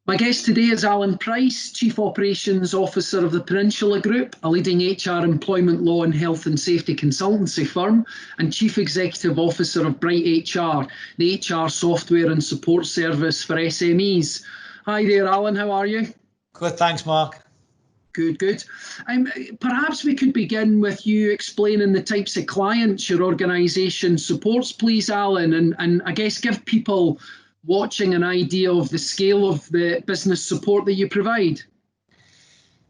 My guest today is Alan Price, Chief Operations Officer of the Peninsula Group, a leading HR, employment law and health and safety consultancy firm, and Chief Executive Officer of BrightHR, the HR software and support service for SMEs. Hi there, Alan, how are you? Good, thanks, Mark. Good, good. Perhaps we could begin with you explaining the types of clients your organisation supports, please, Alan, and I guess give people watching an idea of the scale of the business support that you provide.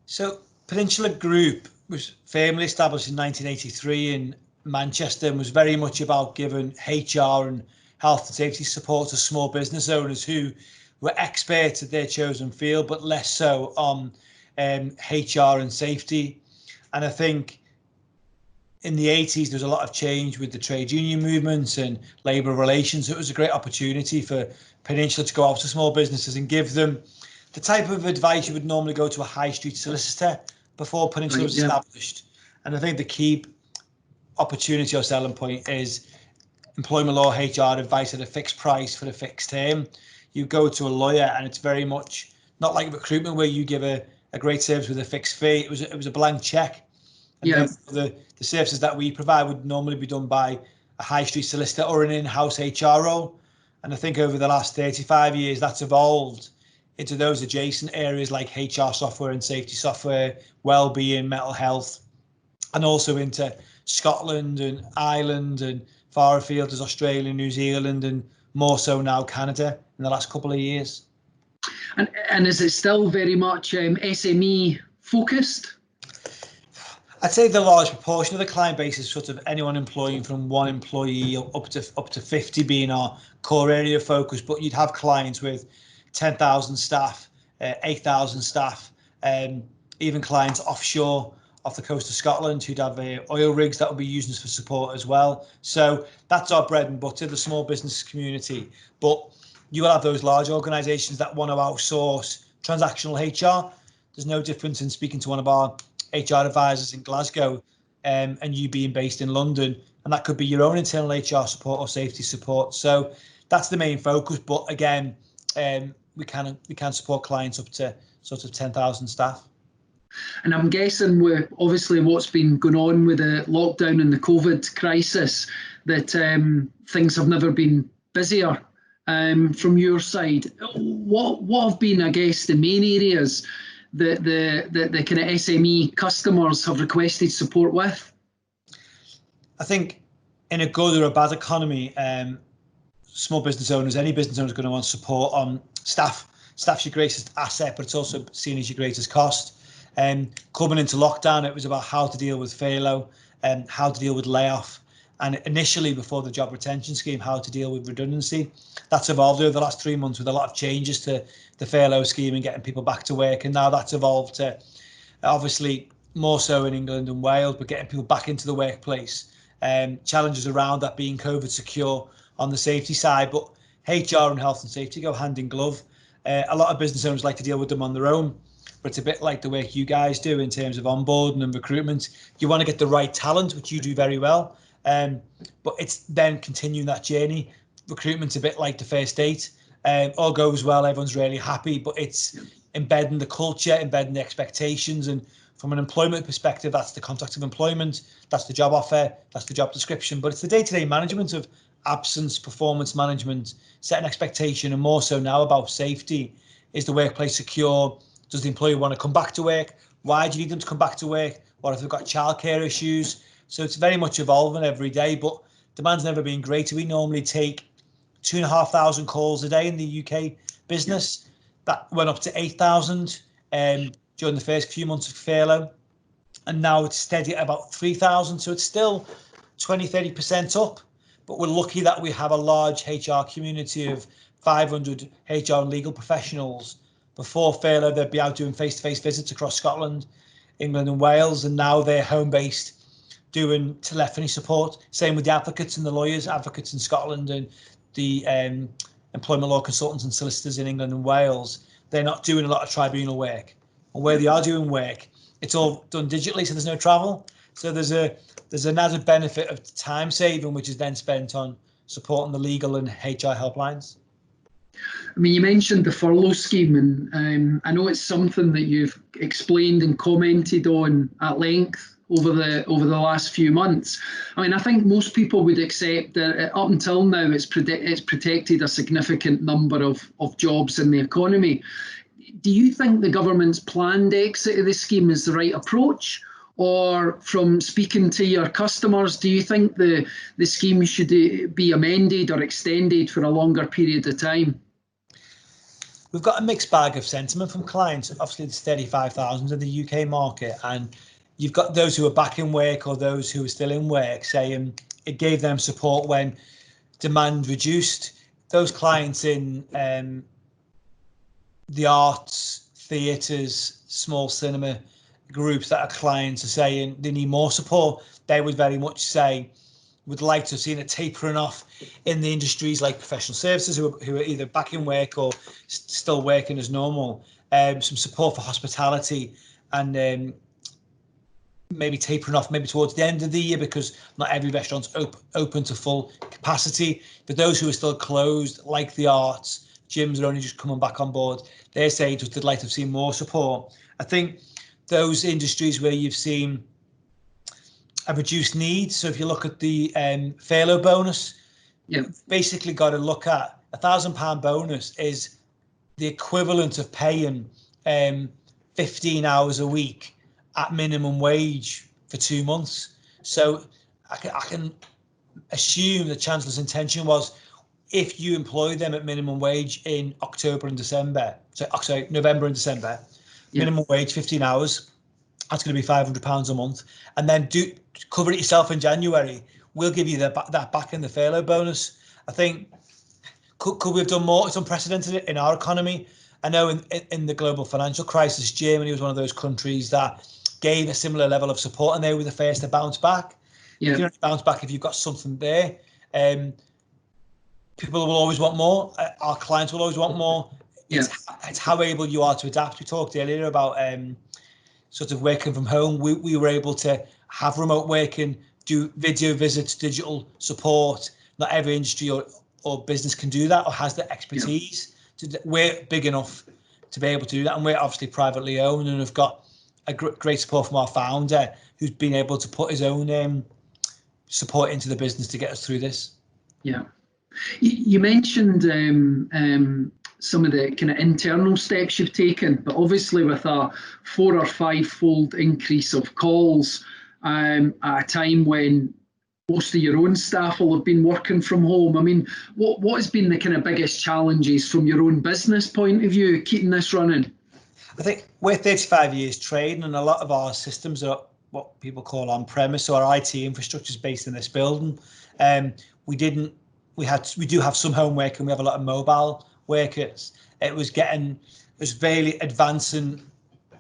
So Peninsula Group was firmly established in 1983 in Manchester and was very much about giving HR and health and safety support to small business owners who were experts at their chosen field, but less so on HR and safety. And I think in the 80s, there was a lot of change with the trade union movements and labour relations. It was a great opportunity for Peninsula to go out to small businesses and give them the type of advice you would normally go to a high street solicitor before Peninsula was established. And I think the key opportunity or selling point is employment law, HR advice at a fixed price for a fixed term. You go to a lawyer and it's very much not like recruitment where you give a great service with a fixed fee. It was a blank check. And the services that we provide would normally be done by a high street solicitor or an in-house HR role. And I think over the last 35 years, that's evolved into those adjacent areas like HR software and safety software, well-being, mental health, and also into Scotland and Ireland and far afield as Australia, New Zealand, and more so now Canada in the last couple of years. And is it still very much SME focused? I'd say the large proportion of the client base is sort of anyone employing from one employee up to 50 being our core area of focus, but you'd have clients with 10,000 staff, 8,000 staff, even clients offshore off the coast of Scotland who'd have oil rigs that would be using us for support as well. So that's our bread and butter, the small business community. But you will have those large organisations that want to outsource transactional HR. There's no difference in speaking to one of our HR advisors in Glasgow and you being based in London, and that could be your own internal HR support or safety support. So that's the main focus. But again, we can support clients up to sort of 10,000 staff. And I'm guessing with obviously what's been going on with the lockdown and the COVID crisis, that things have never been busier from your side. What have been, I guess, the main areas that the kind of SME customers have requested support with? I think in a good or a bad economy, small business owners, any business owner is going to want support on staff. Staff's your greatest asset, but it's also seen as your greatest cost. Coming into lockdown, it was about how to deal with furlough and how to deal with layoff. And initially, before the job retention scheme, how to deal with redundancy. That's evolved over the last 3 months with a lot of changes to the furlough scheme and getting people back to work. And now that's evolved to obviously more so in England and Wales, but getting people back into the workplace. Challenges around that being COVID secure on the safety side, but HR and health and safety go hand in glove. A lot of business owners like to deal with them on their own, but it's a bit like the work you guys do in terms of onboarding and recruitment. You want to get the right talent, which you do very well. But it's then continuing that journey. Recruitment's a bit like the first date. All goes well, everyone's really happy, but it's embedding the culture, embedding the expectations. And from an employment perspective, that's the contract of employment, that's the job offer, that's the job description. But it's the day-to-day management of absence, performance management, setting expectation, and more so now about safety. Is the workplace secure? Does the employee want to come back to work? Why do you need them to come back to work? What if they've got childcare issues? So it's very much evolving every day, but demand's never been greater. We normally take 2,500 calls a day in the UK business. That went up to 8,000 during the first few months of furlough. And now it's steady at about 3,000. So it's still 20-30% up. But we're lucky that we have a large HR community of 500 HR and legal professionals. Before furlough, they'd be out doing face-to-face visits across Scotland, England and Wales, and now they're home-based doing telephony support. Same with the advocates and the lawyers, advocates in Scotland and the employment law consultants and solicitors in England and Wales. They're not doing a lot of tribunal work. And where they are doing work, it's all done digitally, so there's no travel. So there's an added benefit of time saving, which is then spent on supporting the legal and HR helplines. I mean, you mentioned the furlough scheme, and I know it's something that you've explained and commented on at length over the last few months. I mean, I think most people would accept that up until now it's protected a significant number of jobs in the economy. Do you think the government's planned exit of the scheme is the right approach? Or from speaking to your customers, do you think the scheme should be amended or extended for a longer period of time? We've got a mixed bag of sentiment from clients. Obviously, there's 35,000 in the UK market, and you've got those who are back in work or those who are still in work saying it gave them support when demand reduced. Those clients in the arts, theatres, small cinema groups that are clients are saying they need more support. They would very much say would like to have seen it tapering off in the industries like professional services who are either back in work or still working as normal. Some support for hospitality and maybe tapering off maybe towards the end of the year, because not every restaurant's open to full capacity. But those who are still closed, like the arts, gyms are only just coming back on board. They're saying they'd like to have seen more support. I think those industries where you've seen a reduced need. So if you look at the furlough bonus, you've basically got to look at £1,000 bonus is the equivalent of paying 15 hours a week at minimum wage for 2 months. So I can assume the Chancellor's intention was if you employ them at minimum wage in October and December, so November and December, minimum wage 15 hours, that's going to be £500 a month, and then cover it yourself in January. We'll give you that back in the furlough bonus. I think could we have done more? It's unprecedented in our economy. I know in the global financial crisis, Germany was one of those countries that gave a similar level of support, and they were the first to bounce back. You can only bounce back if you've got something there. People will always want more. Our clients will always want more. It's how able you are to adapt. We talked earlier about sort of working from home. We were able to have remote working, do video visits, digital support. Not every industry or business can do that or has the expertise. We're big enough to be able to do that, and we're obviously privately owned and have got a great support from our founder, who's been able to put his own support into the business to get us through this. Yeah. You mentioned some of the kind of internal steps you've taken, but obviously with a 4 or 5-fold increase of calls at a time when most of your own staff will have been working from home. I mean, what has been the kind of biggest challenges from your own business point of view, keeping this running? I think we're 35 years trading, and a lot of our systems are what people call on-premise, so our IT infrastructure is based in this building. We do have some home work, and we have a lot of mobile workers. It was really advancing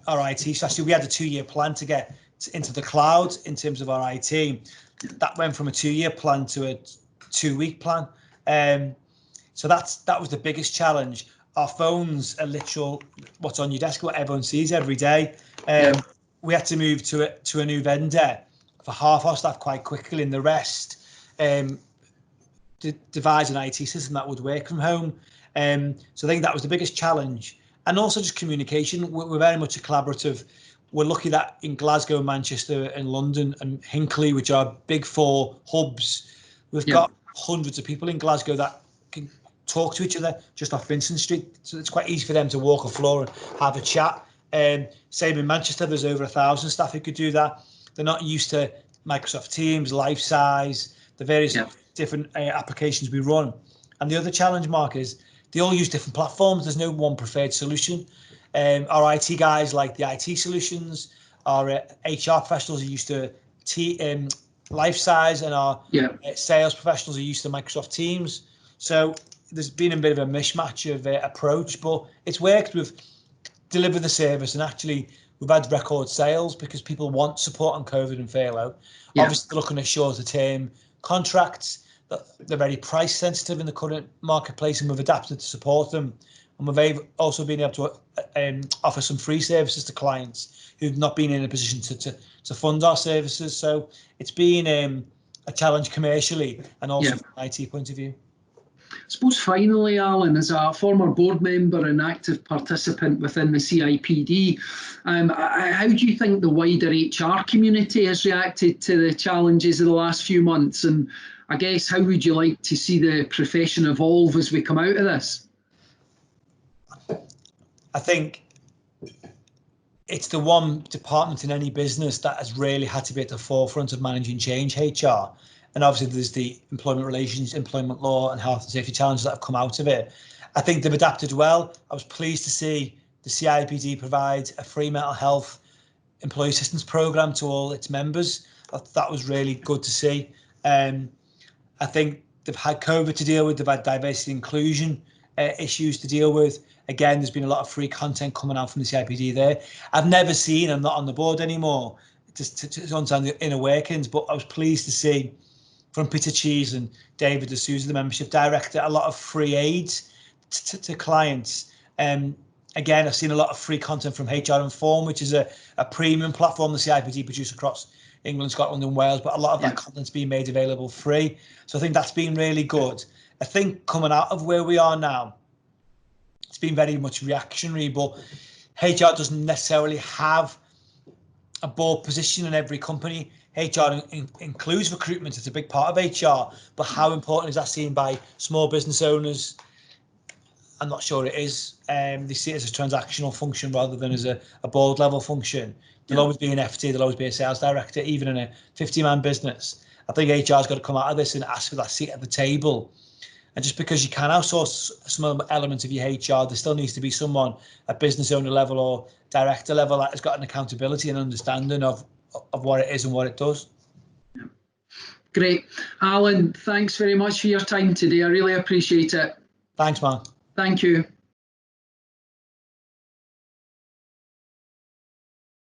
our IT strategy. We had a 2-year plan to get into the cloud in terms of our IT. That went from a 2-year plan to a 2-week plan. So that was the biggest challenge. Our phones are literal what's on your desk, what everyone sees every day. We had to move to a new vendor for half our staff quite quickly, and the rest devise an IT system that would work from home. So I think that was the biggest challenge. And also just communication. We're very much a collaborative. We're lucky that in Glasgow, Manchester and London and Hinckley, which are big 4 hubs, we've got hundreds of people in Glasgow that can talk to each other just off Vincent Street. So it's quite easy for them to walk a floor and have a chat. Same in Manchester, there's over 1,000 staff who could do that. They're not used to Microsoft Teams, Life Size, the various different applications we run. And the other challenge, Mark, is they all use different platforms. There's no one preferred solution. Our IT guys like the IT solutions, our HR professionals are used to Life Size, and our sales professionals are used to Microsoft Teams. So there's been a bit of a mismatch of approach, but it's worked. We've delivered the service, and actually we've had record sales because people want support on COVID and furlough. Obviously, they're looking at shorter term contracts. They're very price sensitive in the current marketplace, and we've adapted to support them. And we've also been able to offer some free services to clients who've not been in a position to fund our services. So it's been a challenge commercially and also from an IT point of view. suppose finally, Alan, as a former board member and active participant within the CIPD, how do you think the wider HR community has reacted to the challenges of the last few months? And I guess, how would you like to see the profession evolve as we come out of this? I think it's the one department in any business that has really had to be at the forefront of managing change, HR. And obviously there's the employment relations, employment law and health and safety challenges that have come out of it. I think they've adapted well. I was pleased to see the CIPD provide a free mental health employee assistance programme to all its members. That was really good to see. I think they've had COVID to deal with, they've had diversity and inclusion issues to deal with. Again, there's been a lot of free content coming out from the CIPD there. I've never seen, I'm not on the board anymore, just to understand the inner workings, but I was pleased to see from Peter Cheese and David D'Souza, the membership director, a lot of free aids to clients. Again, I've seen a lot of free content from HR Inform, which is a premium platform the CIPD produce across England, Scotland and Wales, but a lot of that content's being made available free. So I think that's been really good. I think coming out of where we are now, it's been very much reactionary, but HR doesn't necessarily have a board position in every company. HR includes recruitment, it's a big part of HR, but how important is that seen by small business owners? I'm not sure it is. They see it as a transactional function rather than as a board level function. There'll always be an FT, there'll always be a sales director, even in a 50-man business. I think HR's got to come out of this and ask for that seat at the table. And just because you can outsource some elements of your HR, there still needs to be someone at business owner level or director level that has got an accountability and understanding of what it is and what it does. Great. Alan, thanks very much for your time today. I really appreciate it. Thanks, man. Thank you.